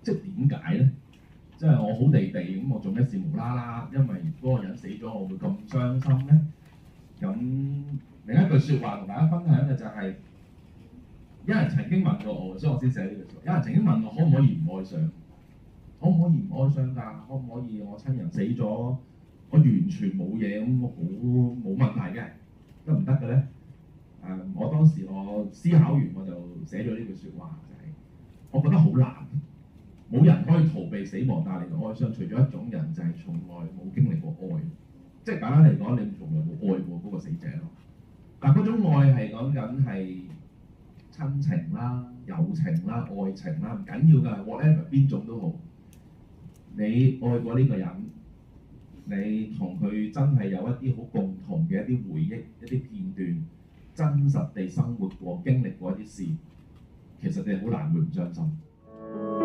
即係點解咧？即係我好地地咁，我做咩事無啦啦，因為嗰個人死咗，我會咁傷心咧？咁另一句説話同大家分享嘅就係、有人曾經問過我，所以我先寫呢句説話。有人曾經問我，可唔可以唔哀傷？可唔可以唔哀傷㗎？可唔可以我親人死咗，我完全冇嘢咁，我好冇問題嘅，得唔得嘅咧？我當時我思考完我就寫咗呢句説話，就係、我覺得好難，冇人可以逃避死亡帶嚟嘅哀傷，除咗一種人就係從來冇經歷過愛，即係簡單嚟講，你從來冇愛過嗰個死者咯。但嗰種愛係講緊係親情啦、友情啦、愛情啦，唔緊要㗎 ，whatever 邊種都好。你愛過呢個人，你同佢真係有一啲好共同嘅一啲回憶、一啲片段，真實地生活過、經歷過一啲事，其實你好難會唔傷心。